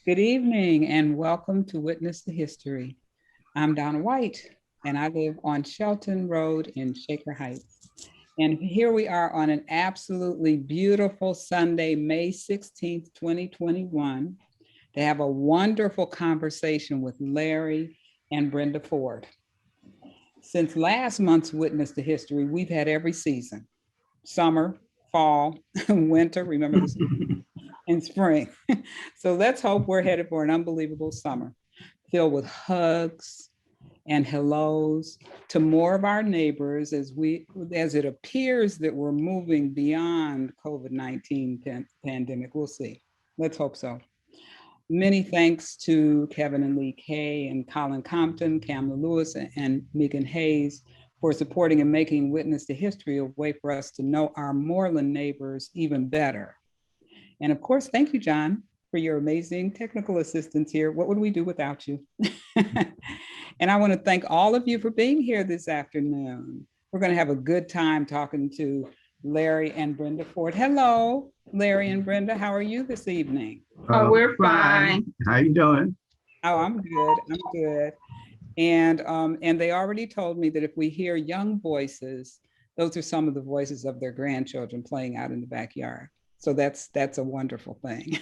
Good evening and welcome to Witness the History. I'm Donna Whyte and I live on Shelton Road in Shaker Heights. And here we are on an absolutely beautiful Sunday, May 16th, 2021, to have a wonderful conversation with Larry and Brenda Ford. Since last month's Witness the History, we've had every season: summer, fall, winter, remember this, and spring. So let's hope we're headed for an unbelievable summer filled with hugs and hellos to more of our neighbors as it appears that we're moving beyond COVID-19 pandemic. We'll see. Let's hope so. Many thanks to Kevin and Lee Kay and Colin Compton, Kamala Lewis, and Megan Hayes for supporting and making Witness to History a way for us to know our Moreland neighbors even better. And of course, thank you, John, for your amazing technical assistance here. What would we do without you? And I want to thank all of you for being here this afternoon. We're going to have a good time talking to Larry and Brenda Ford. Hello, Larry and Brenda. How are you this evening? Oh, we're fine. How you doing? Oh, I'm good. I'm good. And they already told me that if we hear young voices, those are some of the voices of their grandchildren playing out in the backyard. So that's a wonderful thing.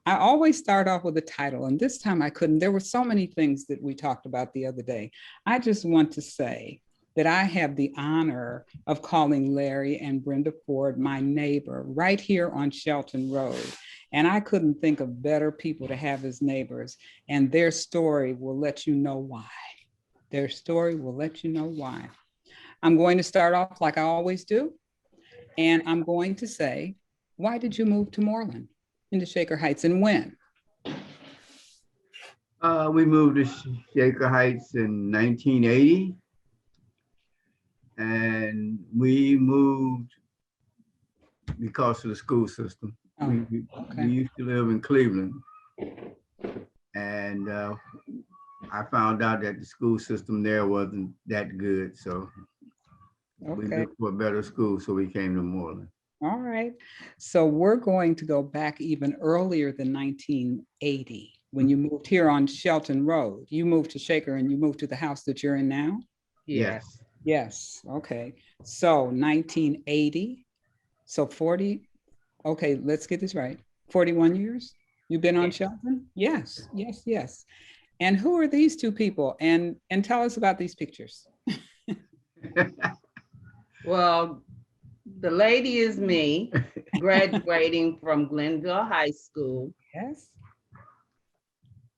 I always start off with a title, and this time I couldn't. There were so many things that we talked about the other day. I just want to say that I have the honor of calling Larry and Brenda Ford my neighbor right here on Shelton Road. And I couldn't think of better people to have as neighbors. And their story will let you know why. Their story will let you know why. I'm going to start off like I always do. And I'm going to say, why did you move to Moreland into Shaker Heights and when? We moved to Shaker Heights in 1980. And we moved because of the school system. Oh, we okay. used to live in Cleveland. And I found out that the school system there wasn't that good. So we Okay. looked for a better school, so we came to Moreland. All right. So we're going to go back even earlier than 1980 when you moved here on Shelton Road. You moved to Shaker and you moved to the house that you're in now? Yes. Yes. Okay. So 1980. So 40. Okay, let's get this right. 41 years you've been on Shelton? Yes, yes, yes. And who are these two people? And tell us about these pictures. Well, the lady is me, graduating from Glenville High School. Yes.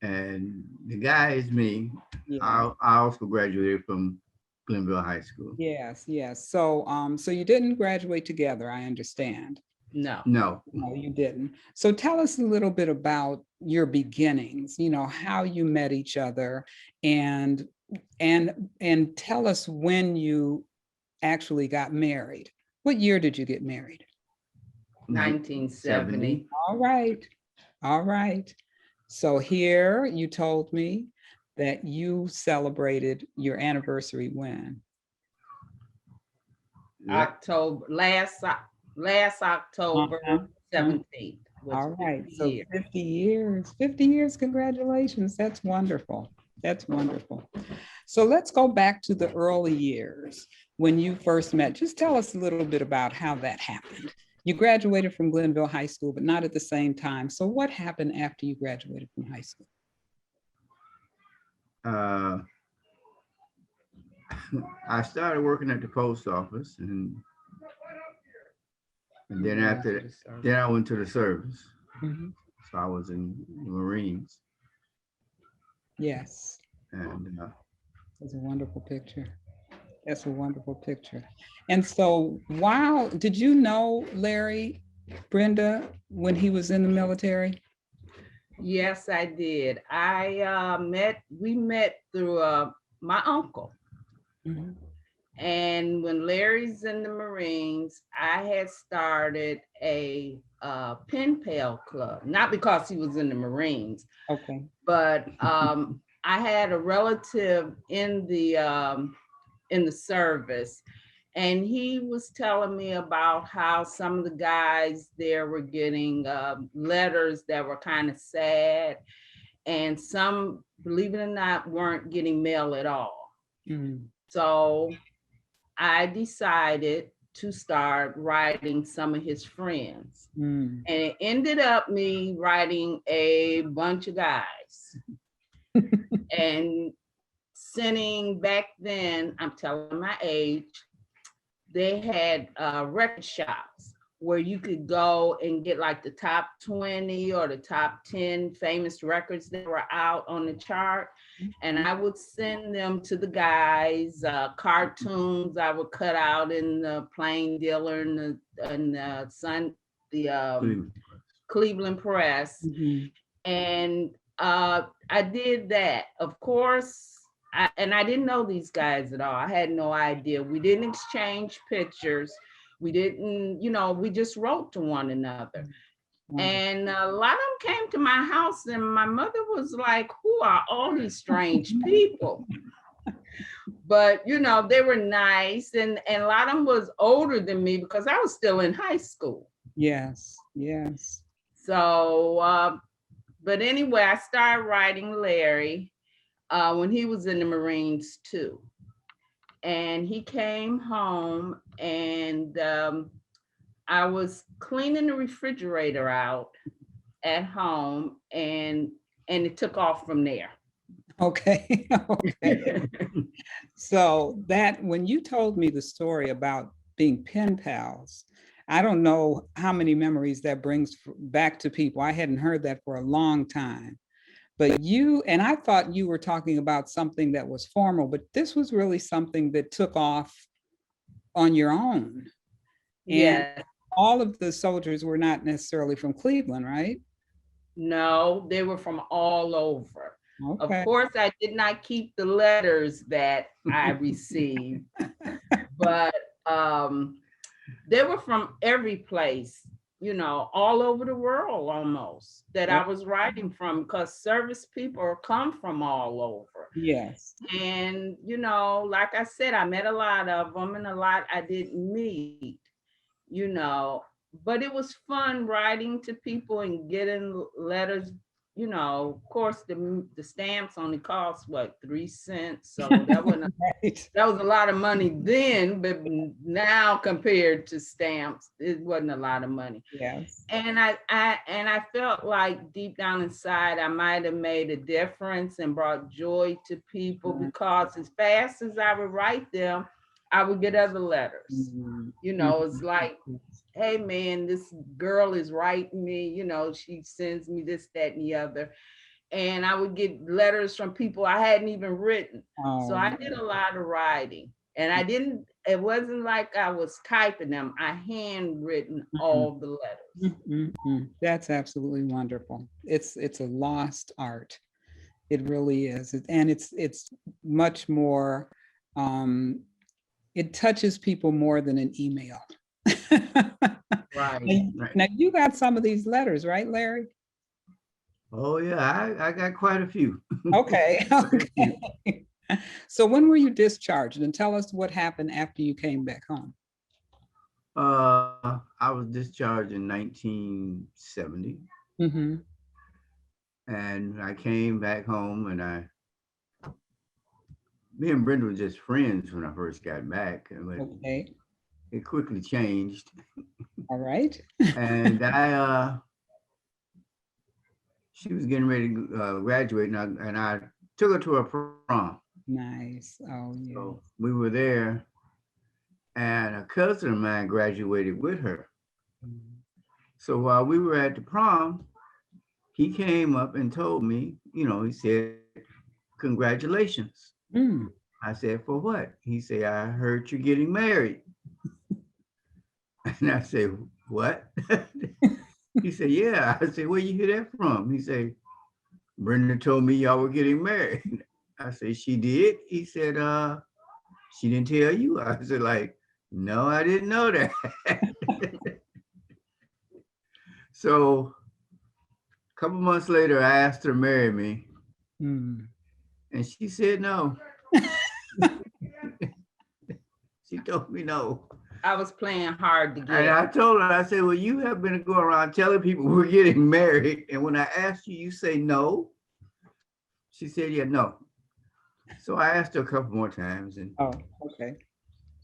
And the guy is me. Yeah. I also graduated from Glenville High School. Yes, yes. So so you didn't graduate together, I understand. No. No. No, you didn't. So tell us a little bit about your beginnings, how you met each other and tell us when you actually got married. What year did you get married? 1970. All right. All right. So here you told me that you celebrated your anniversary when? October, last October 17th. All right. So years. 50 years. 50 years. Congratulations. That's wonderful. That's wonderful. So let's go back to the early years when you first met. Just tell us a little bit about how that happened. You graduated from Glenville High School, but not at the same time. So what happened after you graduated from high school? I started working at the post office, and then after that, then I went to the service. Mm-hmm. So I was in the Marines. Yes. And that's a wonderful picture. That's a wonderful picture. And so, wow, did you know Larry, Brenda, when he was in the military? Yes, I did. We met through my uncle. Mm-hmm. And when Larry's in the Marines, I had started a pen pal club, not because he was in the Marines. Okay. But I had a relative in the service, And he was telling me about how some of the guys there were getting letters that were kind of sad, and some, believe it or not, weren't getting mail at all. Mm. So I decided to start writing some of his friends. Mm. And it ended up me writing a bunch of guys and sending. Back then, I'm telling my age, they had record shops where you could go and get like the top 20 or the top 10 famous records that were out on the chart. And I would send them to the guys, cartoons I would cut out in the Plain Dealer and the Sun, the Cleveland Press. Mhm. And I did that. Of course, I didn't know these guys at all. I had no idea. We didn't exchange pictures. We didn't, we just wrote to one another. And a lot of them came to my house, and my mother was like, who are all these strange people? But, they were nice. And a lot of them was older than me because I was still in high school. Yes, yes. So, but anyway, I started writing Larry when he was in the Marines too. And he came home, and I was cleaning the refrigerator out at home, and it took off from there. Okay. Okay. So that when you told me the story about being pen pals, I don't know how many memories that brings back to people. I hadn't heard that for a long time. But and I thought you were talking about something that was formal, but this was really something that took off on your own. And Yeah. all of the soldiers were not necessarily from Cleveland, right? No, they were from all over. Okay. Of course, I did not keep the letters that I received, but they were from every place, all over the world almost, that I was writing from, because service people come from all over. Yes. And, like I said, I met a lot of them, and a lot I didn't meet, but it was fun writing to people and getting letters. Of course, the stamps only cost what, 3 cents. So that wasn't Right. that was a lot of money then, but now compared to stamps, it wasn't a lot of money. Yes. And I felt like deep down inside, I might have made a difference and brought joy to people, because as fast as I would write them, I would get other letters. It's like, hey man, this girl is writing me, she sends me this, that, and the other. And I would get letters from people I hadn't even written. So I did a lot of writing. And it wasn't like I was typing them. I handwritten all the letters. That's absolutely wonderful. It's a lost art. It really is. And it's much more, it touches people more than an email. Right. Now you got some of these letters, right, Larry? Oh yeah, I got quite a few. Okay. Okay. So when were you discharged? And tell us what happened after you came back home. I was discharged in 1970. Mm-hmm. And I came back home, and me and Brenda were just friends when I first got back. Okay. It quickly changed. All right. And she was getting ready to graduate, and I took her to her prom. Nice. Oh, yeah. So we were there, and a cousin of mine graduated with her. So while we were at the prom, he came up and told me, he said, congratulations. I said, for what? He said, I heard you're getting married. And I said, what? He said, yeah. I said, where you hear that from? He said, Brenda told me y'all were getting married. I said, she did? He said, she didn't tell you? I said, no, I didn't know that. So a couple months later, I asked her to marry me. And she said no. She told me no. I was playing hard to And get. I told her, I said, well, you have been going around telling people we're getting married. And when I asked you, you say no. She said, yeah, no. So I asked her a couple more times and Oh, okay.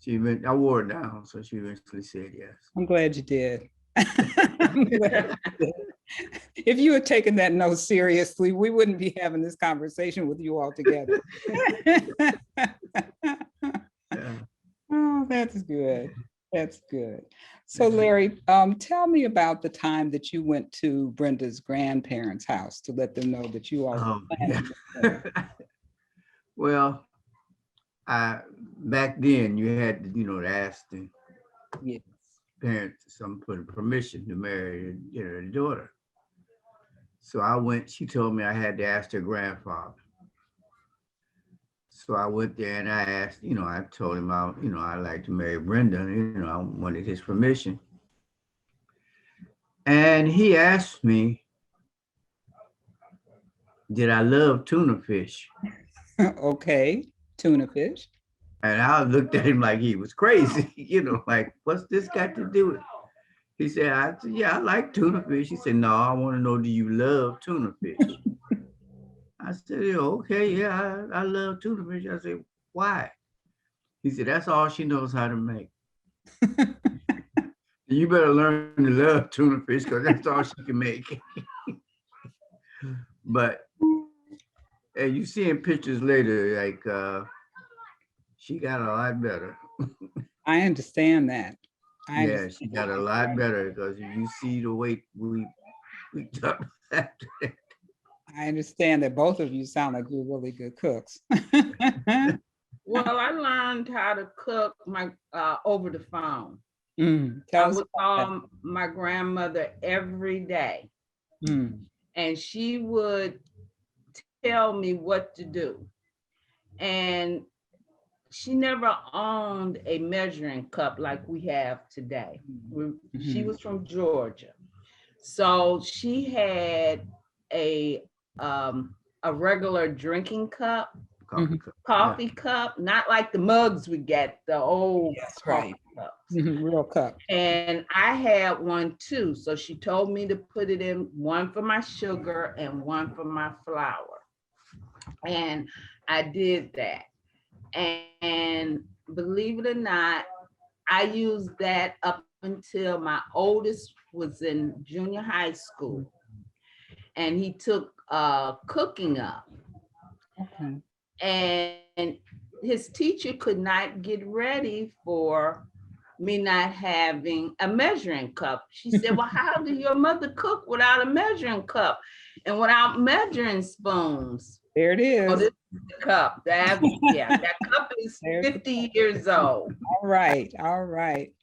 I wore it down. So she eventually said yes. I'm glad you did. I'm glad you did. If you had taken that no seriously, we wouldn't be having this conversation with you all together. Yeah. Oh, that's good. That's good. So Larry, tell me about the time that you went to Brenda's grandparents' house to let them know that you all were Yeah. planning. Well, back then you had to, to ask the Yes. parents some permission to marry, their daughter. So I went, she told me I had to ask her grandfather. So I went there and I asked, I told him I'd like to marry Brenda, I wanted his permission. And he asked me, did I love tuna fish? Okay, tuna fish. And I looked at him like he was crazy, like, what's this got to do with it? He said, yeah, I like tuna fish. He said, no, I want to know, do you love tuna fish? I said, yeah, okay, yeah, I love tuna fish. I said, why? He said, that's all she knows how to make. You better learn to love tuna fish because that's all she can make. But and you see in pictures later, like she got a lot better. I understand that. Yeah, she got a lot better because you see the weight we took after that. I understand that both of you sound like you're really good cooks. Well, I learned how to cook my over the phone. Tell I us would call my grandmother every day, and she would tell me what to do. And she never owned a measuring cup like we have today. She was from Georgia. So she had a regular drinking cup, coffee cup, not like the mugs we get, the old coffee cups. Real cup. And I had one too. So she told me to put it in, one for my sugar and one for my flour. And I did that. And believe it or not, I used that up until my oldest was in junior high school. And he took cooking up. Okay. And his teacher could not get ready for me not having a measuring cup. She said, well, how did your mother cook without a measuring cup and without measuring spoons? There it is. Oh, this is the cup. That cup is 50 years old. All right, all right.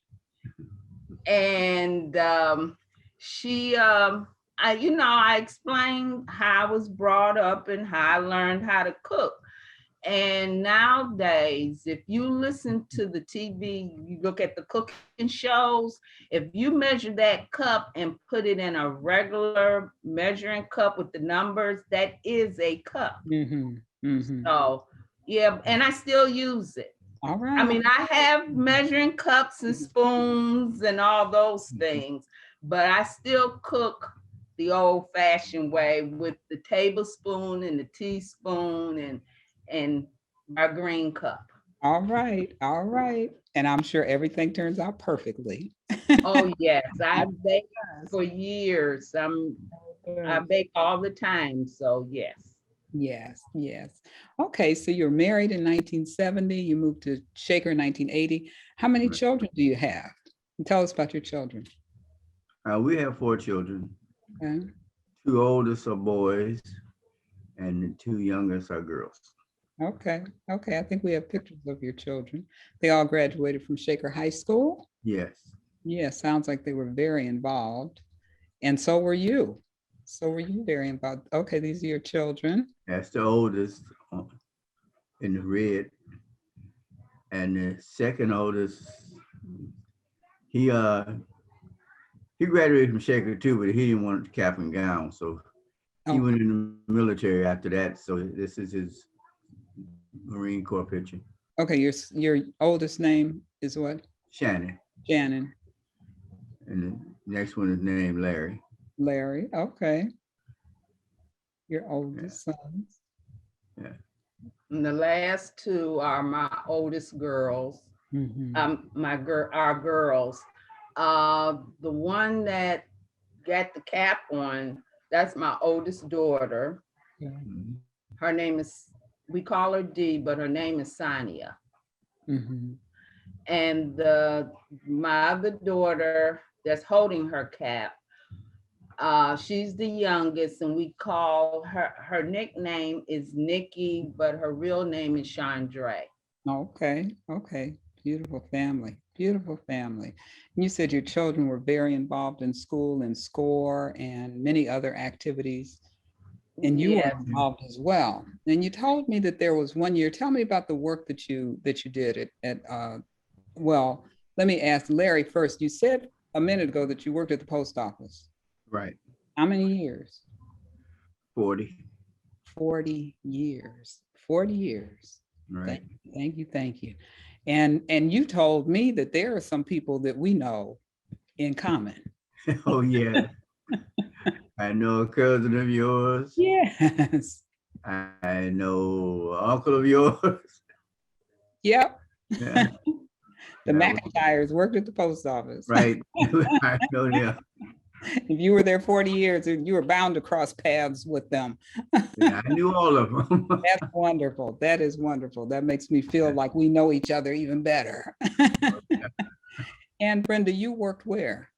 And she, I explained how I was brought up and how I learned how to cook. And nowadays, if you listen to the TV, you look at the cooking shows, if you measure that cup and put it in a regular measuring cup with the numbers, that is a cup. So, yeah, and I still use it. All right. I mean, I have measuring cups and spoons and all those things, but I still cook the old-fashioned way with the tablespoon and the teaspoon and my green cup. All right, all right. And I'm sure everything turns out perfectly. Oh yes, I've baked for years. I bake all the time, so yes. Yes, yes. Okay, so you're married in 1970, you moved to Shaker in 1980. How many children do you have? And tell us about your children. We have 4 children. Okay. 2 oldest are boys and the 2 youngest are girls. Okay, okay. I think we have pictures of your children. They all graduated from Shaker High School? Yes. Yeah, sounds like they were very involved. And so were you. So were you very involved? Okay, these are your children. That's the oldest in the red. And the second oldest, he graduated from Shaker too, but he didn't want the cap and gown. So he went in the military after that. So this is his Marine Corps picture. Okay, your oldest name is what? Shannon. Shannon. And the next one is named Larry. Larry. Okay. Your Yeah. oldest sons. Yeah. And the last two are my oldest girls. Mhm. Our girls. The one that got the cap on, that's my oldest daughter. Okay. Mhm. Her name is, we call her D, but her name is Sania. Mhm. And my other daughter that's holding her cap, she's the youngest, and we call her nickname is Nikki, but her real name is Chandra. Okay. Okay. Beautiful family. Beautiful family. And you said your children were very involved in school and SCORE and many other activities. And you were Yes. involved as well. And you told me that there was one year. Tell me about the work that you did well, let me ask Larry first. You said a minute ago that you worked at the post office. Right. How many years? 40. 40 years. 40 years. Right. Thank you. And you told me that there are some people that we know in common. Oh, yeah. I know a cousin of yours. Yes. I know an uncle of yours. Yep. Yeah. The That was McIntyres worked at the post office. right. I know them. If you were there 40 years, you were bound to cross paths with them. Yeah, I knew all of them. That's wonderful. That is wonderful. That makes me feel like we know each other even better. And Brenda, you worked where?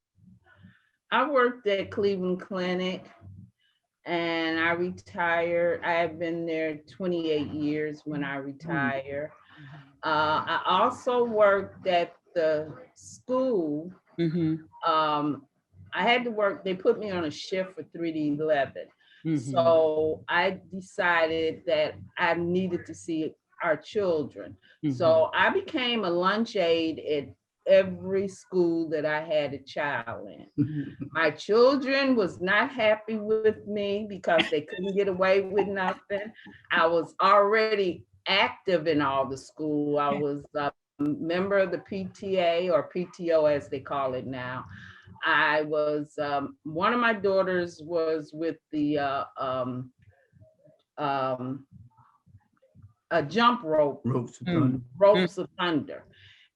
I worked at Cleveland Clinic and I retired. I have been there 28 years when I retire. I also worked at the school. Mm-hmm. I had to work, they put me on a shift for 3 to 11. Mm-hmm. So I decided that I needed to see our children. So I became a lunch aide at every school that I had a child in. My children was not happy with me because they couldn't get away with nothing. I was already active in all the school. I was a member of the PTA or PTO as they call it now. I was, one of my daughters was with the a jump rope, Ropes of Thunder. Ropes of Thunder.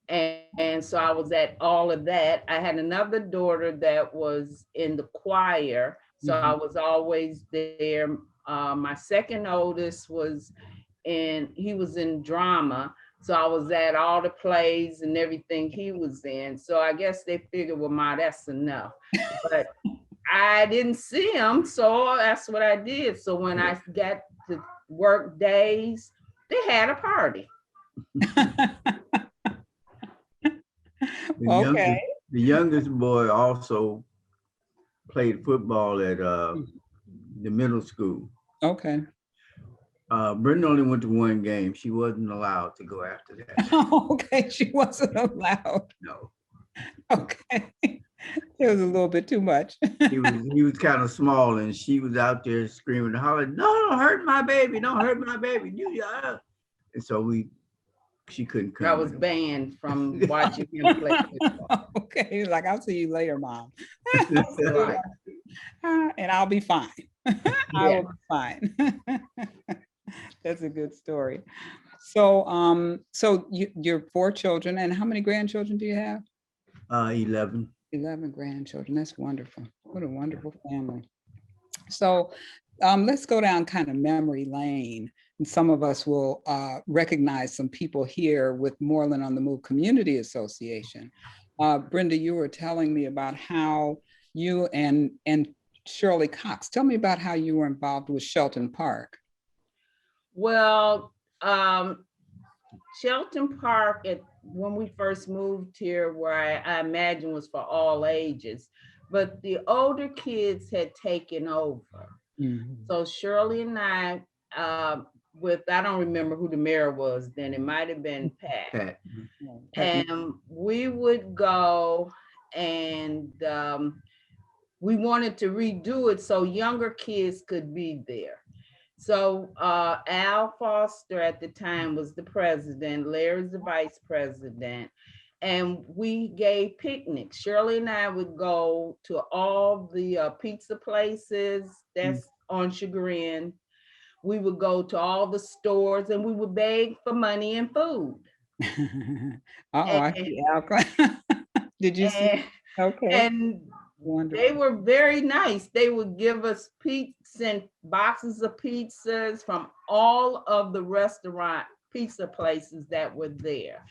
And so I was at all of that. I had another daughter that was in the choir. So I was always there. My second oldest he was in drama. So I was at all the plays and everything he was in. So I guess they figured, well, Ma, that's enough. But I didn't see him. So that's what I did. So when I got to work days, they had a party. Okay. The youngest boy also played football at the middle school. Okay. Brenda only went to one game. She wasn't allowed to go after that. Okay, she wasn't allowed. No. Okay. It was a little bit too much. He was kind of small, and she was out there screaming and hollering, "No, don't hurt my baby! Don't hurt my baby!" And so she couldn't come. I was banned from watching him play football. Okay, like, I'll see you later, Mom. And I'll be fine. I will be fine. That's a good story. So, you're 4 children, and how many grandchildren do you have? 11. 11 grandchildren. That's wonderful. What a wonderful family. So, let's go down kind of memory lane. And some of us will recognize some people here with Moreland on the Move Community Association. Brenda, you were telling me about how you and Shirley Cox. Tell me about how you were involved with Shelton Park. Well, Shelton Park, when we first moved here, where I imagine was for all ages, but the older kids had taken over. So Shirley and I, I don't remember who the mayor was then, it might have been Pat. And we would go and we wanted to redo it so younger kids could be there. So Al Foster at the time was the president, Larry's the vice president, and we gave picnics. Shirley and I would go to all the pizza places that's on Chagrin. We would go to all the stores and we would beg for money and food. Oh, I And, see alcohol. Did you see? and, Okay, and wonderful. they were very nice. They would give us pizza and boxes of pizzas from all of the restaurant pizza places that were there.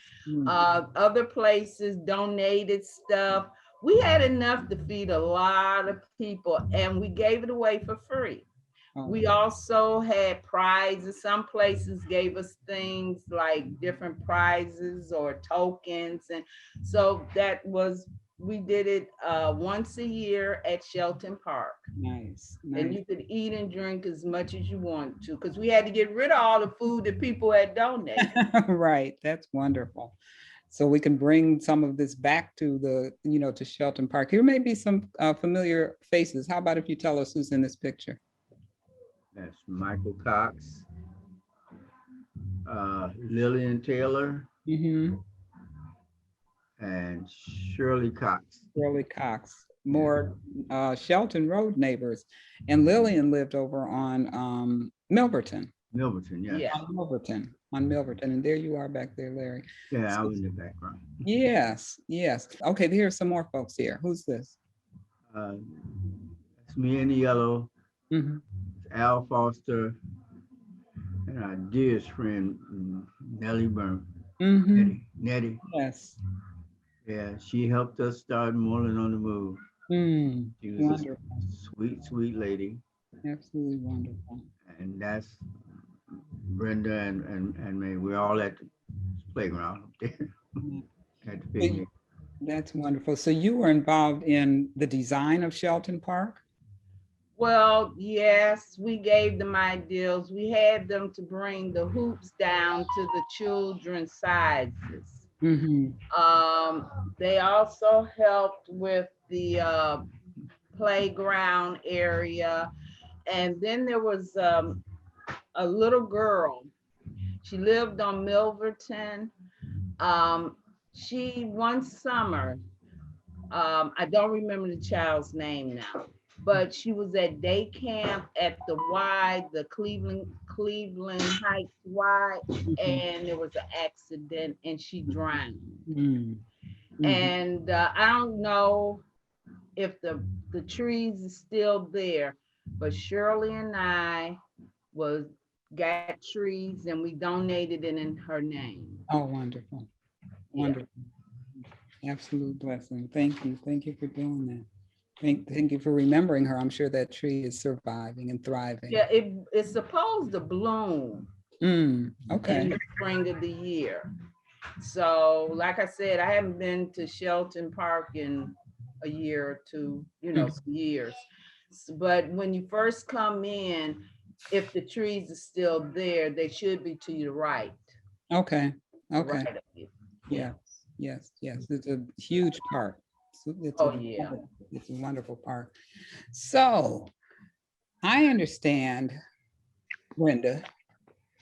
Other places donated stuff. We had enough to feed a lot of people and we gave it away for free. We also had prizes. Some places gave us things like different prizes or tokens. And so we did it once a year at Shelton Park. Nice, And nice. you could eat and drink as much as you want to, because we had to get rid of all the food that people had donated. Right, that's wonderful. So we can bring some of this back to to Shelton Park. Here may be some familiar faces. How about if you tell us who's in this picture? That's Michael Cox, Lillian Taylor, Mm-hmm. and Shirley Cox. Shirley Cox, more Shelton Road neighbors. And Lillian lived over on Milverton. Milverton, yes. Yeah. On Milverton. And there you are back there, Larry. Yeah, I was in the background. Yes, yes. Okay, here's some more folks here. Who's this? That's me in the yellow, Mm-hmm. Al Foster, and our dearest friend, Nellie Byrne. Mm-hmm. Nettie. Yes. Yeah, she helped us start Moreland on the Move. She was Wonderful. a sweet, sweet lady. Absolutely wonderful. And that's Brenda and me. We're all at the playground up there at the picnic. That's wonderful. So you were involved in the design of Shelton Park? Well, yes, we gave them ideas. We had them to bring the hoops down to the children's sizes. Mm-hmm. They also helped with the playground area. And then there was a little girl. She lived on Milverton. She one summer, I don't remember the child's name now, but she was at day camp at the Whyte, the Cleveland Heights Whyte, and there was an accident and she drowned. Mm-hmm. And I don't know if the trees is still there, but Shirley and I got trees and we donated it in her name. Oh, wonderful. Wonderful. Yeah. Absolute blessing. Thank you. Thank you for doing that. Thank you for remembering her. I'm sure that tree is surviving and thriving. Yeah, it's supposed to bloom Okay. in the spring of the year. So like I said, I haven't been to Shelton Park in a year or two, some years. But when you first come in, if the trees are still there, they should be to your right. Okay. Okay. Right of you. Yes. Yes. Yes. It's a huge park. It's a wonderful park. So I understand, Brenda,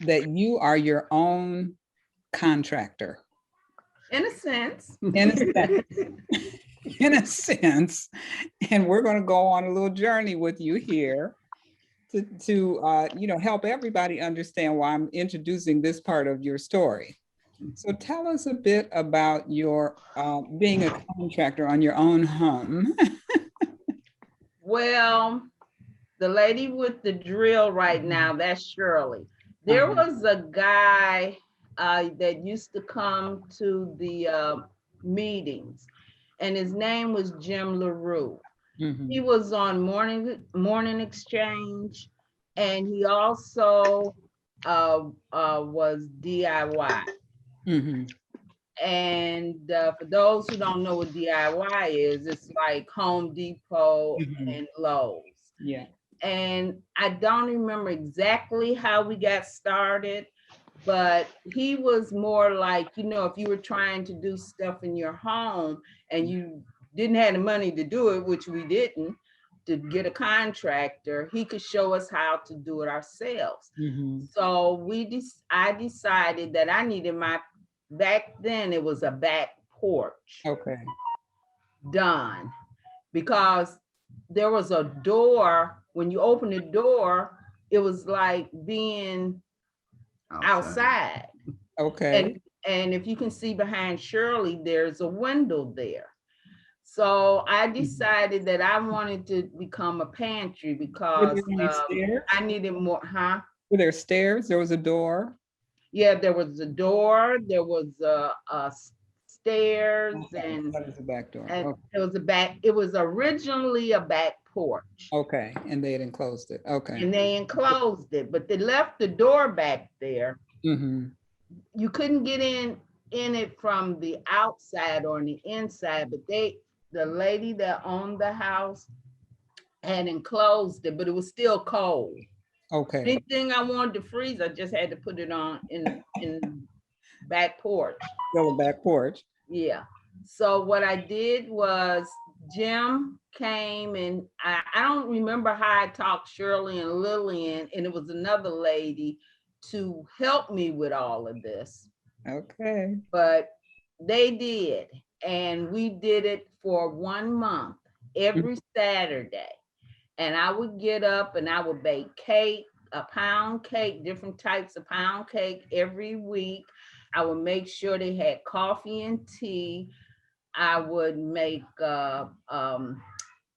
that you are your own contractor. In a sense. In a sense. And we're going to go on a little journey with you here to help everybody understand why I'm introducing this part of your story. So tell us a bit about your being a contractor on your own home. Well, the lady with the drill right now, that's Shirley. There was a guy that used to come to the meetings, and his name was Jim LaRue. Mm-hmm. He was on Morning Exchange, and he also was DIY. Mm-hmm. And for those who don't know what DIY is, it's like Home Depot and Lowe's. Yeah. And I don't remember exactly how we got started, but he was more like, if you were trying to do stuff in your home and you didn't have the money to do it, which we didn't, to get a contractor, he could show us how to do it ourselves. Mhm. So I decided that I needed back then it was a back porch Okay. done, because there was a door. When you open the door, it was like being outside. Okay. And if you can see behind Shirley, there's a window there. So I decided that I wanted to become a pantry Were because there any stairs? I needed more, huh? Were there stairs? There was a door. Yeah, there was a door, there was stairs, Okay, and that was the back door. and Okay. it was originally a back porch. Okay, and they had enclosed it. Okay. And they enclosed it, but they left the door back there. Mhm. You couldn't get in it from the outside or on the inside, but the lady that owned the house had enclosed it, but it was still cold. Okay. Anything I wanted to freeze, I just had to put it on in back porch. Still a back porch. Yeah. So what I did was Jim came, and I don't remember how I talked Shirley and Lillian, and it was another lady to help me with all of this. Okay. But they did. And we did it for 1 month, every Saturday. And I would get up and I would bake cake, a pound cake, different types of pound cake every week. I would make sure they had coffee and tea. I would make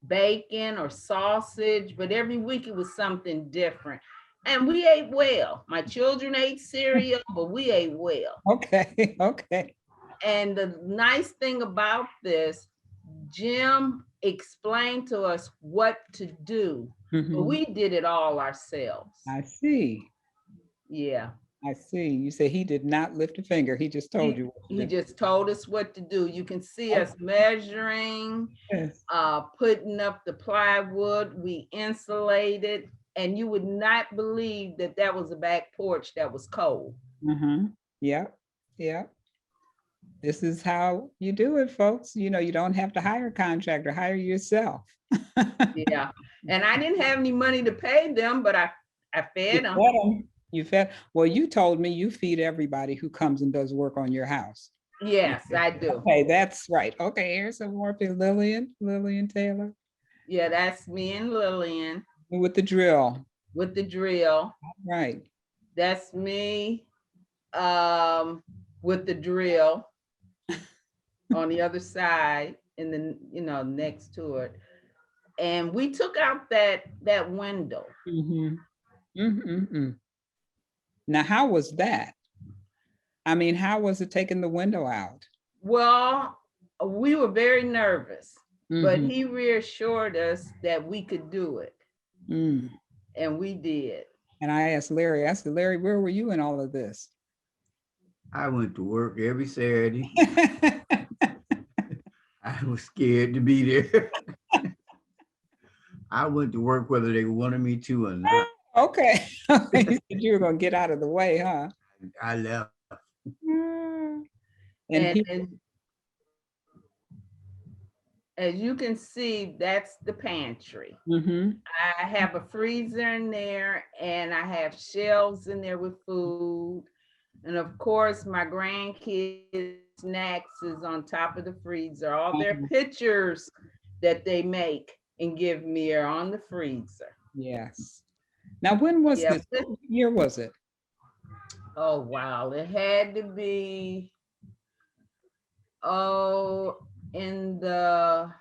bacon or sausage, but every week it was something different. And we ate well. My children ate cereal, but we ate well. Okay. Okay. And the nice thing about this, Jim explained to us what to do, but Mhm. we did it all ourselves. I see. Yeah. I see. You say he did not lift a finger. He just told you. What to He do. just told us what to do. You can see us measuring, Yes. putting up the plywood, we insulated, and you would not believe that that was a back porch that was cold. Yep. Yep. This is how you do it, folks. You know, you don't have to hire a contractor, hire yourself. Yeah. And I didn't have any money to pay them, but I fed them. You fed. Well, you told me you feed everybody who comes and does work on your house. Yes, I do. Okay, that's right. Okay, here's some more people. Lillian Taylor. Yeah, that's me and Lillian. With the drill. With the drill. Right. That's me with the drill on the other side, and then, next to it. And we took out that window. Now, how was that? I mean, how was it taking the window out? Well, we were very nervous, but he reassured us that we could do it. And we did. And I asked Larry, Larry, where were you in all of this? I went to work every Saturday. I was scared to be there. I went to work whether they wanted me to or not. Okay. You said you were going to get out of the way, huh? I left. And as you can see, that's the pantry. I have a freezer in there, and I have shelves in there with food. And of course, my grandkids' snacks is on top of the freezer. All their pictures that they make and give me are on the freezer. Yes. Now, when was this? What year was it? Oh, wow. It had to be, in the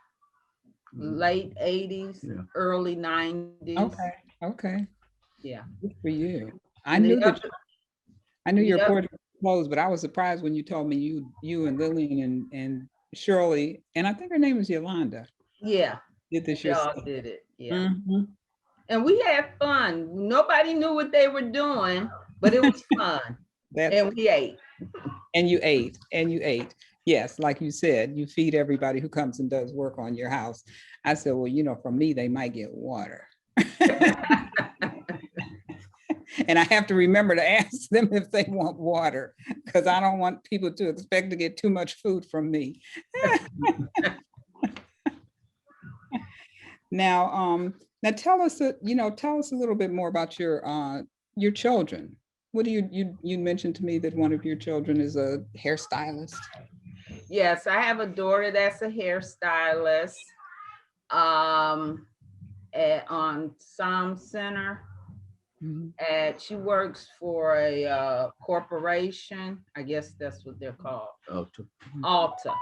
late 80s, early 90s. Okay. Yeah. Good for you. I knew your porch was closed, but I was surprised when you told me you and Lillian and Shirley, and I think her name was Yolanda. Yeah. Did this yourself. Y'all did it. Yeah. And we had fun. Nobody knew what they were doing, but it was fun. And we ate. And you ate. Yes, like you said, you feed everybody who comes and does work on your house. I said, well, from me, they might get water. And I have to remember to ask them if they want water, because I don't want people to expect to get too much food from me. Now tell us, tell us a little bit more about your children. What do you mentioned to me that one of your children is a hairstylist? Yes, I have a daughter that's a hairstylist on Psalm Center. Mhm. She works for a corporation. I guess that's what they're called. Alta.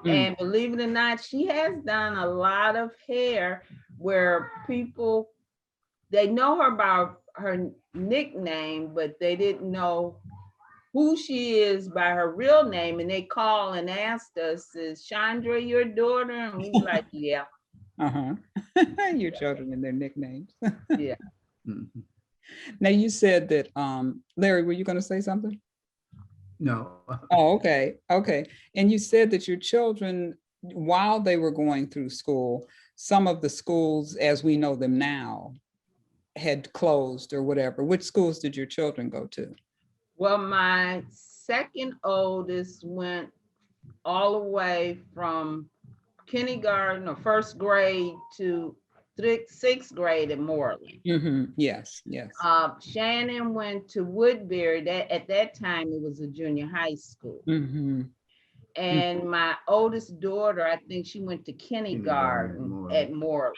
And believe it or not, she has done a lot of hair where people, they know her by her nickname, but they didn't know who she is by her real name. And they call and asked us, is Chandra your daughter? And we were like, yeah. Uh-huh. Your children and their nicknames. Yeah. Mhm. Now you said that, Larry, were you going to say something? No. Oh, okay. Okay. And you said that your children, while they were going through school, some of the schools as we know them now had closed or whatever. Which schools did your children go to? Well, my second oldest went all the way from kindergarten or first grade to sixth grade in Moreland. Mm-hmm. Yes, yes. Shannon went to Woodbury. That at that time it was a junior high school. Mm-hmm. And my oldest daughter, I think she went to kindergarten at Moreland.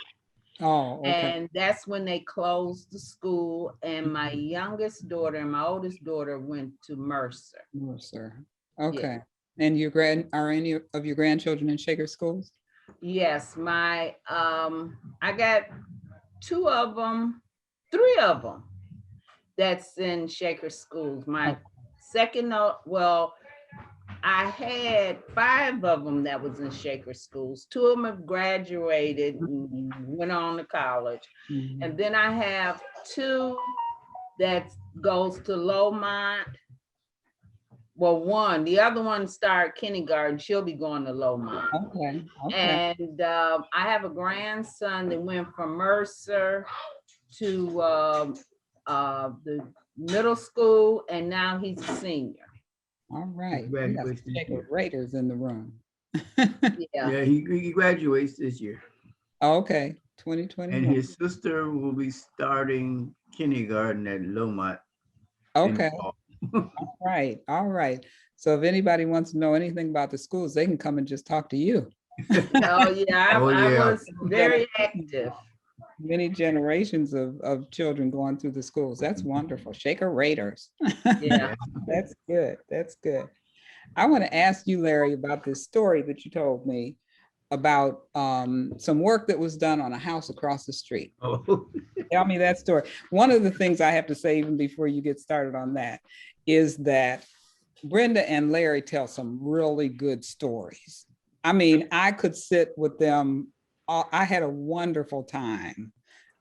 Oh, okay. And that's when they closed the school. And my youngest daughter and my oldest daughter went to Mercer. Mercer. Okay. Yeah. And are any of your grandchildren in Shaker schools? Yes, I got three of them that's in Shaker schools. My second, well, I had 5 of them that was in Shaker schools. 2 of them have graduated and went on to college. Mm-hmm. And then I have 2 that goes to Lowmont. Well, the other one started kindergarten. She'll be going to Lowmont. Okay. And I have a grandson that went from Mercer to the middle school, and now he's a senior. All right. We got some Shaker Raiders in the room. Yeah, he graduates this year. Okay, 2020. And his sister will be starting kindergarten at Lowmont. Okay. All right. All right. So if anybody wants to know anything about the schools, they can come and just talk to you. Oh yeah, I was very active. Many generations of children going through the schools. That's wonderful. Shaker Raiders. Yeah. That's good. That's good. I want to ask you, Larry, about this story that you told me about some work that was done on a house across the street. Oh. Tell me that story. One of the things I have to say, even before you get started on that, is that Brenda and Larry tell some really good stories. I mean, I could sit with them. I had a wonderful time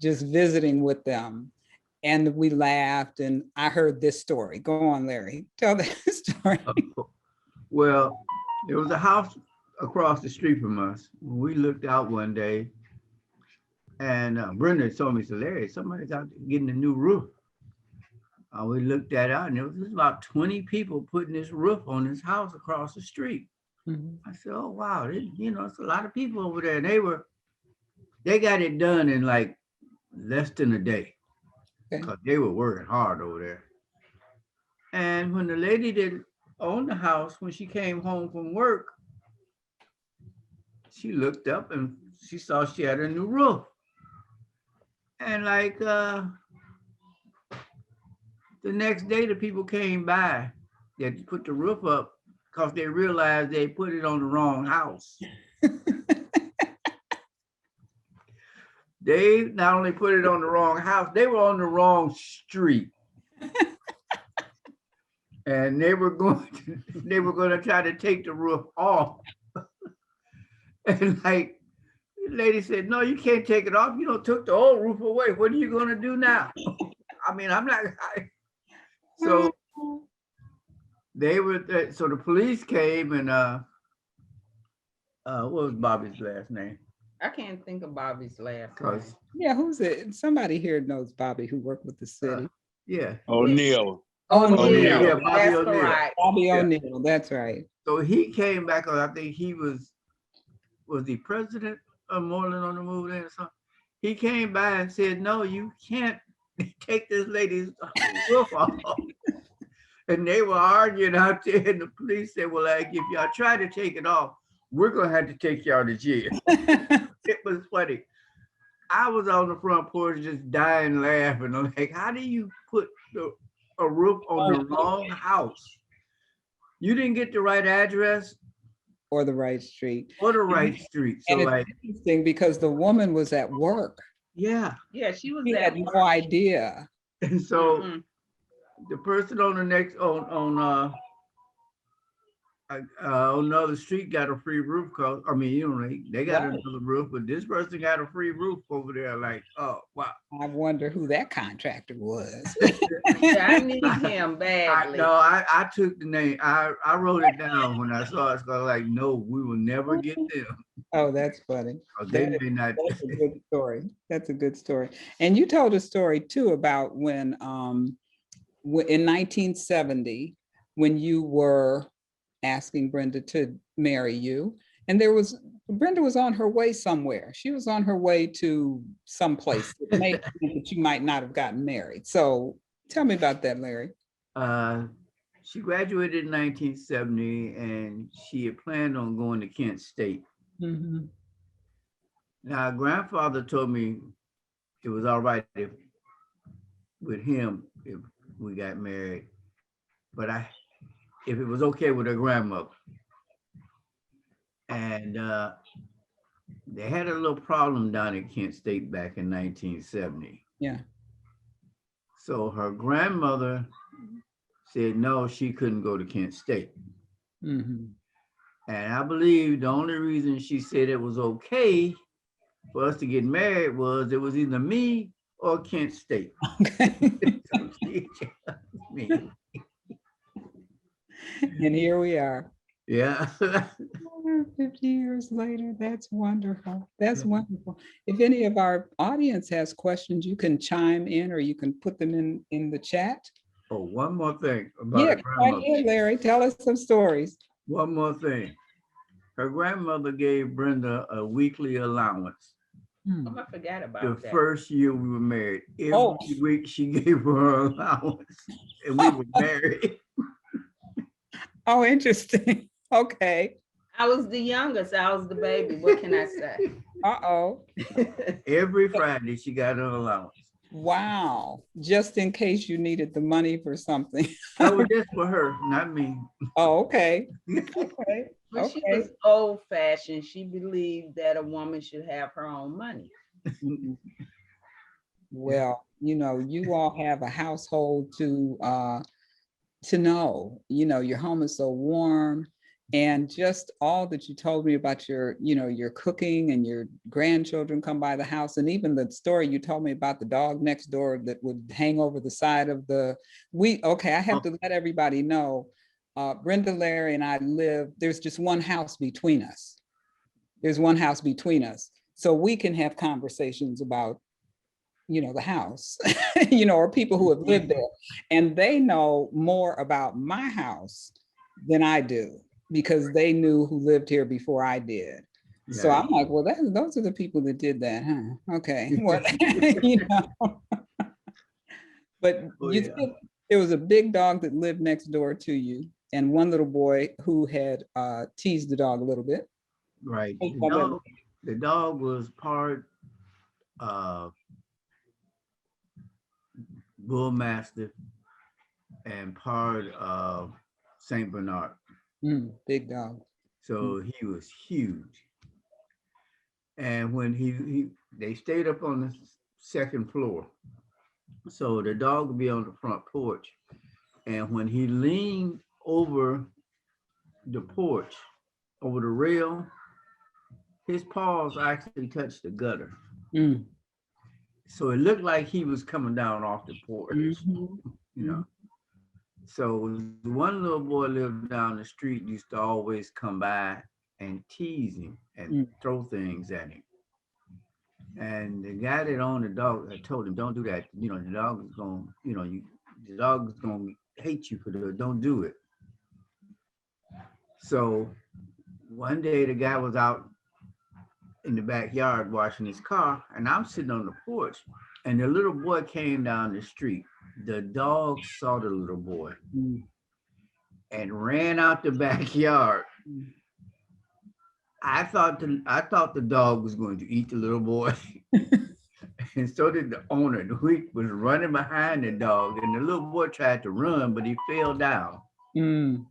just visiting with them, and we laughed, and I heard this story. Go on, Larry, tell that story. Well, there was a house across the street from us. We looked out one day, and Brenda told me, so Larry, somebody's out getting a new roof. We looked that out, and there was about 20 people putting this roof on this house across the street. Mm-hmm. I said, oh, wow, it's a lot of people over there. And they got it done in like less than a day, because they were working hard over there. And when the lady that owned the house, when she came home from work, she looked up and she saw she had a new roof. And like the next day, the people came by that put the roof up because they realized they put it on the wrong house. They not only put it on the wrong house, they were on the wrong street. And they were going to try to take the roof off. And like the lady said, no, you can't take it off. You took the old roof away. What are you going to do now? I mean, so so the police came, and what was Bobby's last name? I can't think of Bobby's last name. Yeah, who's it? Somebody here knows Bobby who worked with the city. Yeah. O'Neill. O'Neill. Yeah, Bobby O'Neill. Right. Bobby O'Neill, that's right. So he came back, I think he was he president? Moreland on the Move or something. He came by and said, "No, you can't take this lady's roof off." And they were arguing out there, and the police said, "Well, like, if y'all try to take it off, we're gonna have to take y'all to jail." It was funny. I was on the front porch just dying laughing. I'm like, how do you put a roof on the wrong house? You didn't get the right address or the right street. or the right street. So And it's like, interesting because the woman was at work. yeah. Yeah, she was She at had no idea. And so the person on the next on another street got a free roof cause I mean, you know, they got Right. another roof, but this person got a free roof over there. Like, oh wow. I wonder who that contractor was. Yeah, I need him badly. I took the name. I wrote it down when I saw it. So I was like, no, we will never get them. Oh, that's funny. They may not. That's a good story. That's a good story. And you told a story too about when in 1970, when you were asking Brenda to marry you, and Brenda was on her way somewhere. She was on her way to someplace that made that you might not have gotten married. So tell me about that, Larry. She graduated in 1970, and she had planned on going to Kent State. Mm-hmm. Now, grandfather told me it was all right with him if we got married, but if it was okay with her grandmother. And they had a little problem down at Kent State back in 1970. Yeah. So her grandmother said no, she couldn't go to Kent State. Mm-hmm. And I believe the only reason she said it was okay for us to get married was it was either me or Kent State. Okay. And here we are. Yeah. 50 years later. That's wonderful. That's wonderful. If any of our audience has questions, you can chime in or you can put them in the chat. Oh, one more thing about Yeah, her grandmother. right here, Larry. Tell us some stories. One more thing. Her grandmother gave Brenda a weekly allowance. I forgot about the that. first year we were married. Every week she gave her allowance, and we were married. Oh, interesting. Okay. I was the youngest. I was the baby. What can I say? Uh-oh. Every Friday she got an allowance. Wow. Just in case you needed the money for something. That was just for her, not me. Oh, okay. Okay. But she was old fashioned. She believed that a woman should have her own money. Well, you all have a household to know, your home is so warm, and just all that you told me about your cooking and your grandchildren come by the house, and even the story you told me about the dog next door that would hang over the side of I have to let everybody know, Brenda, Larry, and I there's just one house between us. There's one house between us. So we can have conversations about the house, or people who have lived there, and they know more about my house than I do because they knew who lived here before I did. Yeah. So I'm like, well, those are the people that did that, huh? Okay. Well, But there was a big dog that lived next door to you, and one little boy who had teased the dog a little bit. Right. The dog was part Bull Mastiff and part of Saint Bernard. Big dog. So he was huge. And when they stayed up on the second floor. So the dog would be on the front porch. And when he leaned over the porch, over the rail, his paws actually touched the gutter. So it looked like he was coming down off the porch, So one little boy lived down the street, used to always come by and tease him and throw things at him. And the guy that owned the dog, I told him, don't do that. The dog is going, the dog is going to hate you for that. Don't do it. So one day the guy was out in the backyard washing his car, and I'm sitting on the porch, and the little boy came down the street. The dog saw the little boy and ran out the backyard. I thought the dog was going to eat the little boy, and so did the owner. The week was running behind the dog, and the little boy tried to run, but he fell down. Mm.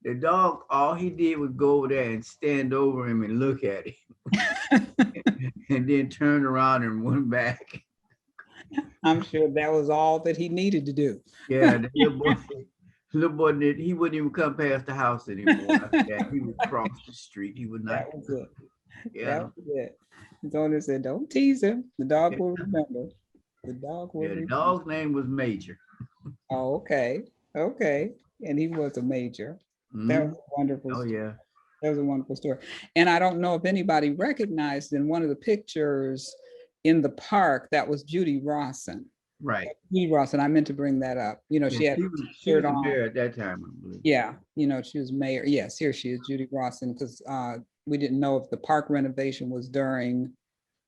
The dog, all he did was go over there and stand over him and look at him, and then turn around and went back. I'm sure that was all that he needed to do. Yeah, the little boy, he wouldn't even come past the house anymore. After that, he would cross the street. He would not. That was it. Yeah. That was it. His owner said, "Don't tease him. The dog Yeah. will remember." The dog will Yeah, the remember. dog's name was Major. Oh, okay. Okay. And he was a major. That was a wonderful Oh story. yeah. That was a wonderful story. And I don't know if anybody recognized in one of the pictures in the park, that was Judy Rawson. Right. Judy Rawson, I meant to bring that up. You know, she had she was shirt a on. mayor at that time, I believe. Yeah, you know, she was mayor. Yes, here she is, Judy Rawson, because we didn't know if the park renovation was during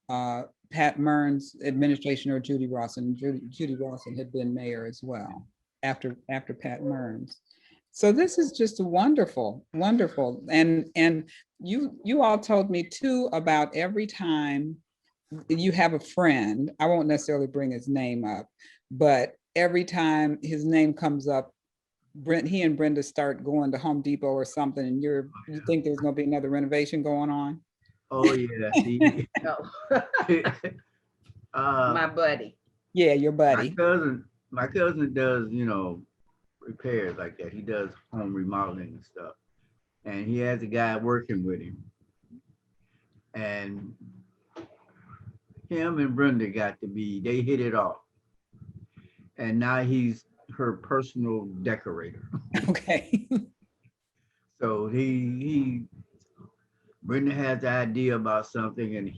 Pat Mearns' administration or Judy Rawson. Judy Rawson had been mayor as well after Pat Mearns. So this is just wonderful, wonderful. And you all told me too about every time you have a friend, I won't necessarily bring his name up, but every time his name comes up, he and Brenda start going to Home Depot or something, and you think there's gonna be another renovation going on? Oh yeah. See, My buddy. Yeah, your buddy. my cousin does, repairs like that. He does home remodeling and stuff. And he has a guy working with him. And him and Brenda they hit it off. And now he's her personal decorator. Okay. So Brenda has the idea about something, and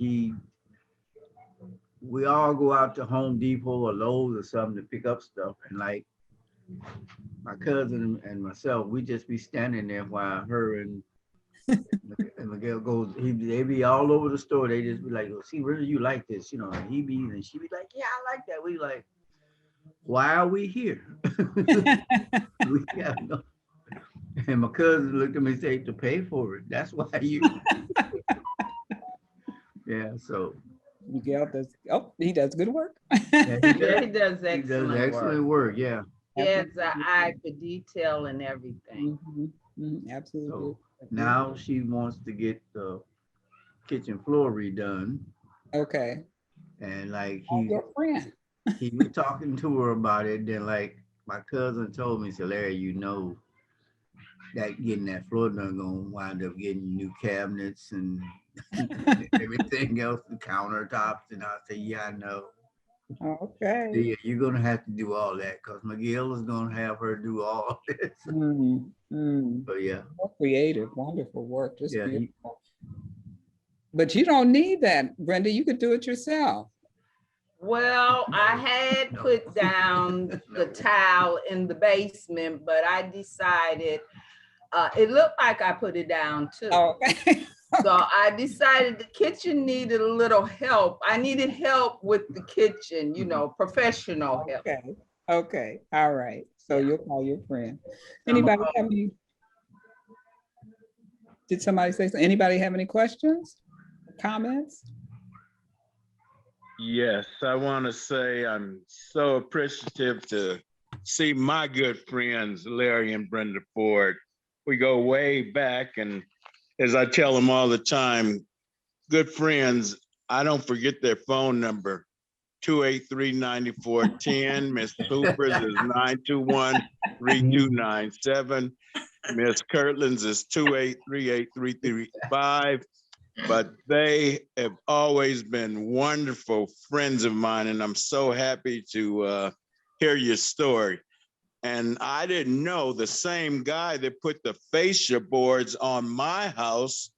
we all go out to Home Depot or Lowe's or something to pick up stuff. And like my cousin and myself, we just be standing there while her and Miguel goes, they be all over the store. They just be like, "Oh, see, where do you like this?" And she be like, "Yeah, I like that." We like, "Why are we here?" We have no. And my cousin looked at me and said, "To pay for it. That's why you." Yeah, so. Miguel does, he does good work. Yeah, He does excellent work. Yeah. He has an eye for detail and everything. Absolutely. So now she wants to get the kitchen floor redone. Okay. And like Your friend. he was talking to her about it. Then like my cousin told me, said, "Larry, that getting that floor done gonna wind up getting new cabinets and everything else, the countertops." And I said, "Yeah, I know." Okay. So, yeah, you're gonna have to do all that because Miguel is gonna have her do all this. So yeah. More creative, wonderful work. Just Yeah, beautiful. But you don't need that, Brenda. You could do it yourself. Well, I had put down the tile in the basement, but I decided it looked like I put it down too. Okay. So I decided the kitchen needed a little help. I needed help with the kitchen, professional help. Okay. All right. So Yeah. you'll call your friend. Anybody have any? Did somebody say something? Anybody have any questions, comments? Yes, I want to say I'm so appreciative to see my good friends, Larry and Brenda Ford. We go way back, and as I tell them all the time, good friends, I don't forget their phone number, 283-9410. Miss Cooper's is 921-3297. Miss Kirtland's is 283-8335. But they have always been wonderful friends of mine, and I'm so happy to hear your story. And I didn't know the same guy that put the fascia boards on my house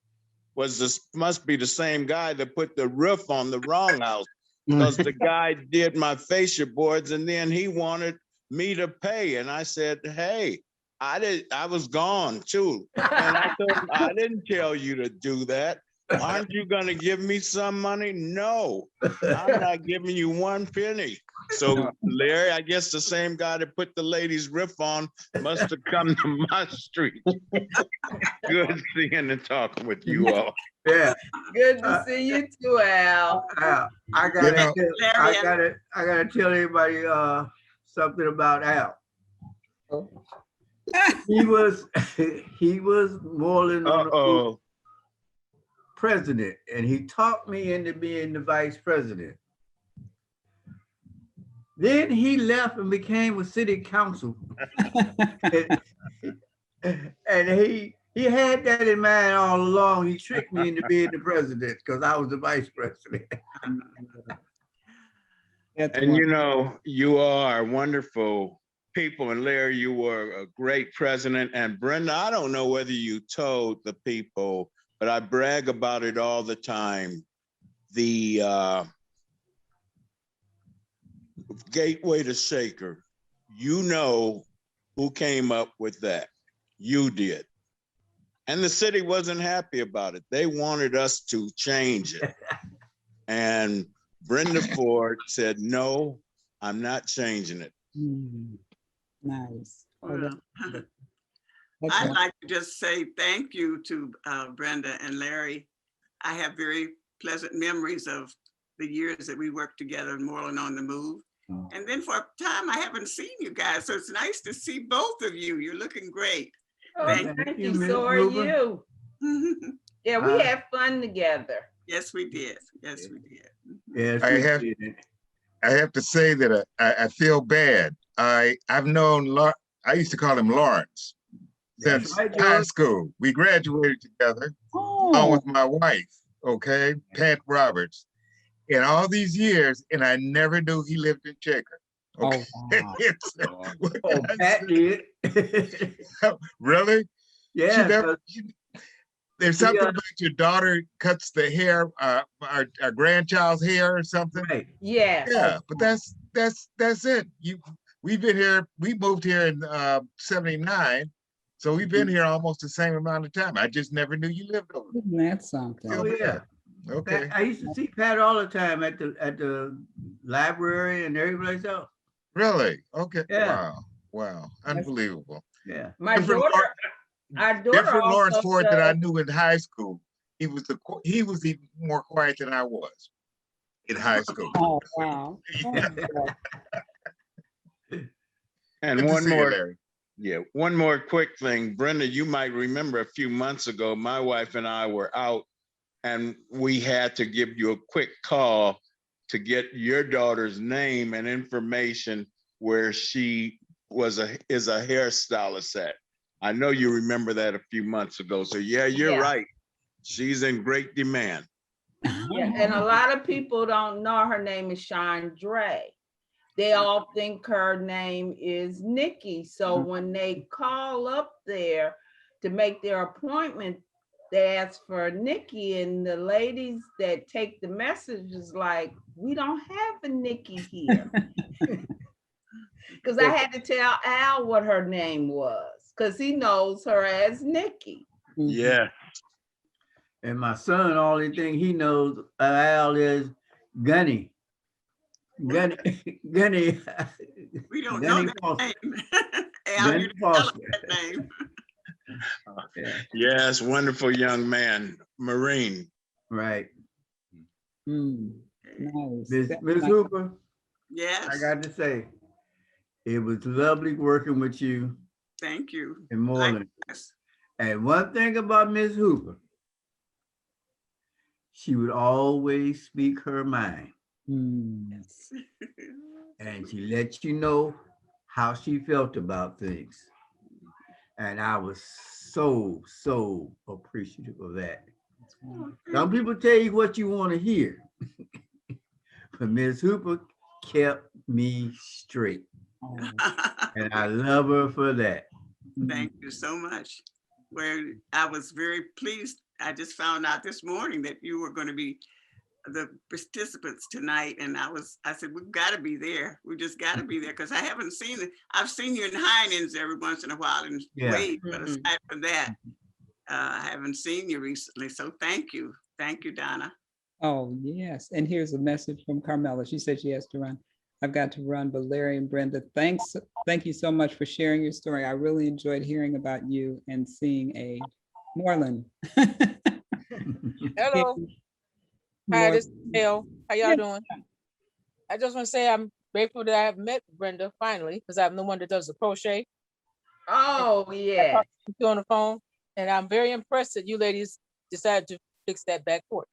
must be the same guy that put the roof on the wrong house, because the guy did my fascia boards and then he wanted me to pay. And I said, "Hey, I was gone too." And I told him, "I didn't tell you to do that." Aren't you gonna give me some money? No, I'm not giving you one penny. So Larry, I guess the same guy that put the ladies' riff on must have come to my street. Good seeing and talking with you all. Yeah. Good to see you too, Al. Al, I gotta tell everybody something about Al. He was Moreland on the president, and he talked me into being the vice president. Then he left and became a city council. and he had that in mind all along. He tricked me into being the president because I was the vice president. And you know, you are wonderful people. And Larry, you were a great president. And Brenda, I don't know whether you told the people, but I brag about it all the time. The Gateway to Shaker, you know who came up with that. You did. And the city wasn't happy about it. They wanted us to change it. And Brenda Ford said, no, I'm not changing it. Nice. Well, I'd like to just say thank you to Brenda and Larry. I have very pleasant memories of the years that we worked together in Moreland on the Move. And then for a time, I haven't seen you guys. So it's nice to see both of you. You're looking great. Oh, thank you. So are you. Yeah, we had fun together. Yes, we did. Yes, we did. Yes, I have to say that I feel bad. I've known, I used to call him Lawrence since high school. We graduated together along with my wife, okay, Pat Roberts. In all these years, and I never knew he lived in Shaker. Okay. Pat did. Really? Yeah. There's something about your daughter cuts the hair, our grandchild's hair or something. Right. Yes. Yeah, but that's it. We moved here in 79. So we've been here almost the same amount of time. I just never knew you lived over there. That's something. Oh yeah. Okay. I used to see Pat all the time at the library and every place else. Really? Okay. Yeah. Wow. Unbelievable. Yeah. My daughter, our daughter Different Lawrence Ford does. that I knew in high school. He was even more quiet than I was in high school. Oh, wow. And one more quick thing. Brenda, you might remember a few months ago, my wife and I were out and we had to give you a quick call to get your daughter's name and information where she is a hairstylist at. I know you remember that a few months ago. So yeah, you're right. She's in great demand. Yeah, and a lot of people don't know her name is Chandra. They all think her name is Nikki. So when they call up there to make their appointment, they ask for Nikki, and the ladies that take the message is like, we don't have a Nikki here. Because I had to tell Al what her name was, because he knows her as Nikki. Yeah. And my son, only thing he knows Al is Gunny. Gunny. We don't know that name. Al, you don't tell that name. Yes, wonderful young man, Marine. Right. Nice. Ms. Hooper. Yes. I got to say, it was lovely working with you. Thank you. In Moreland. And one thing about Ms. Hooper, she would always speak her mind. Yes. And she let you know how she felt about things. And I was so appreciative of that. Some people tell you what you want to hear, but Ms. Hooper kept me straight. And I love her for that. Thank you so much. Well, I was very pleased. I just found out this morning that you were going to be the participants tonight, and I said, we've got to be there. We just got to be there, because I haven't seen it. I've seen you in Heinens every once in a while and Wade, but aside from that, I haven't seen you recently. So thank you. Thank you, Donna. Oh, yes. And here's a message from Carmela. She said she has to run. I've got to run, but Larry and Brenda, thank you so much for sharing your story. I really enjoyed hearing about you and seeing a Moreland. Hello. Hi, this is Gail. How y'all doing? I just want to say I'm grateful that I have met Brenda finally, because I'm the one that does the crochet. Oh, yeah. I talked to you on the phone, and I'm very impressed that you ladies decided to fix that back porch.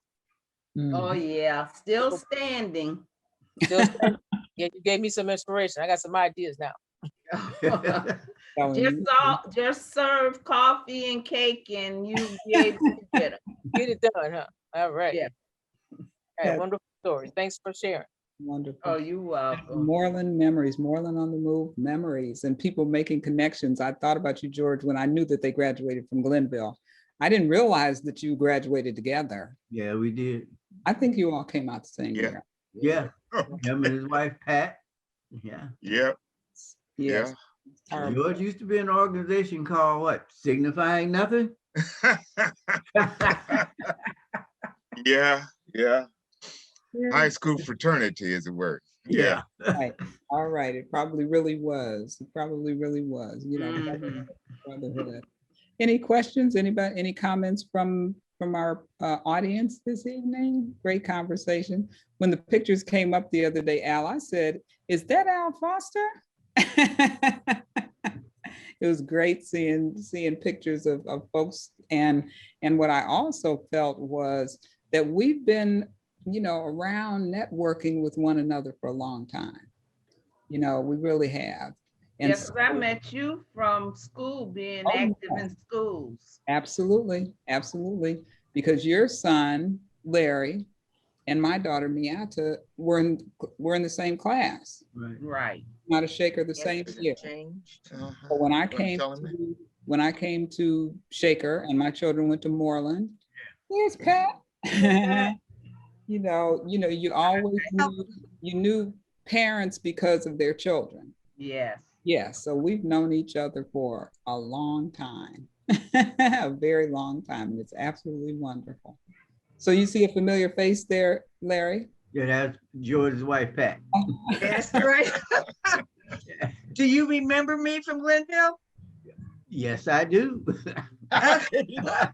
Oh, yeah. Still standing. Still standing. Yeah, you gave me some inspiration. I got some ideas now. Just serve coffee and cake and you be able to get it done, huh? All right. Yeah. Right, wonderful story. Thanks for sharing. Wonderful. Oh, you're welcome. Moreland memories, Moreland on the move memories, and people making connections. I thought about you, George, when I knew that they graduated from Glenville. I didn't realize that you graduated together. Yeah, we did. I think you all came out the same year. Yeah. Him and his wife, Pat. Yeah. Yep. Yes. Yeah. George used to be in an organization called what? Signifying Nothing? Yeah. High school fraternity is a word. Yeah. Right. All right. It probably really was. It probably really was. You know, brotherhood. Any questions? Anybody? Any comments from our audience this evening? Great conversation. When the pictures came up the other day, Al, I said, "Is that Al Foster?" It was great seeing pictures of folks, and what I also felt was that we've been, you know, around networking with one another for a long time. You know, we really have. And yes, I met you from school, being active in schools. Absolutely, absolutely. Because your son, Larry, and my daughter, Miata, were in the same class. Right. Not a Shaker the same year. But when I came to Shaker and my children went to Moreland, there's Pat. you know, you always knew parents because of their children. Yes. Yes, so we've known each other for a long time, a very long time, and it's absolutely wonderful. So you see a familiar face there, Larry? Yeah, that's George's wife, Pat. That's right. Do you remember me from Glenville? Yes, I do. And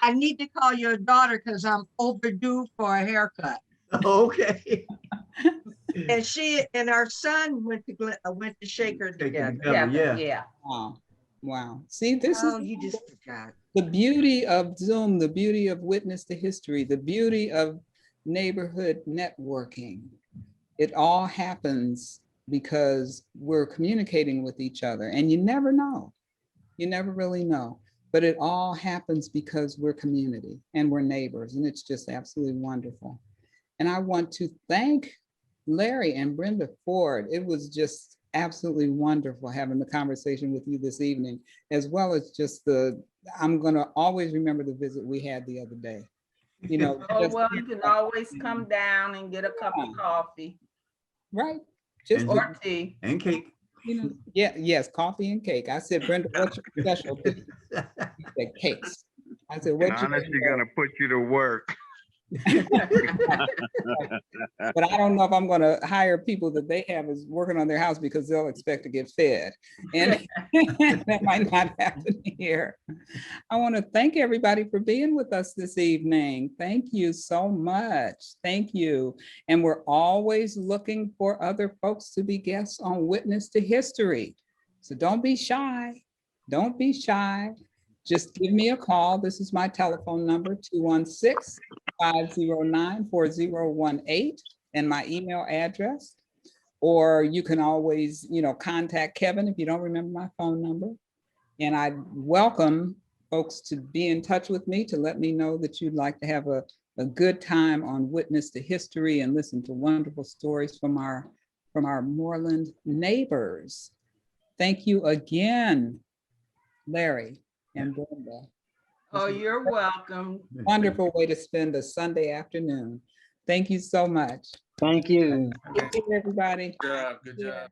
I need to call your daughter because I'm overdue for a haircut. Okay. And she and our son went to Shaker together. Yeah. Wow. See, this is you just forgot. The beauty of Zoom, the beauty of Witness to History, the beauty of neighborhood networking. It all happens because we're communicating with each other, and you never know. You never really know. But it all happens because we're community and we're neighbors, and it's just absolutely wonderful. And I want to thank Larry and Brenda Ford. It was just absolutely wonderful having the conversation with you this evening, as well as just I'm going to always remember the visit we had the other day. You know, oh, well, you can always come down and get a cup of coffee. Right. Or tea. And cake. You know, yes, coffee and cake. I said, Brenda, what's your specialty? She said, cakes. I said, what's honestly gonna put you to work. But I don't know if I'm going to hire people that they have is working on their house because they'll expect to get fed. And that might not happen here. I want to thank everybody for being with us this evening. Thank you so much. Thank you. And we're always looking for other folks to be guests on Witness to History. So don't be shy. Don't be shy. Just give me a call. This is my telephone number, 216-509-4018, and my email address. Or you can always, contact Kevin if you don't remember my phone number. And I welcome folks to be in touch with me to let me know that you'd like to have a good time on Witness to History and listen to wonderful stories from our Moreland neighbors. Thank you again, Larry and Brenda. Oh, you're welcome. Wonderful way to spend a Sunday afternoon. Thank you so much. Thank you. Thank you, everybody. Good job. Good job.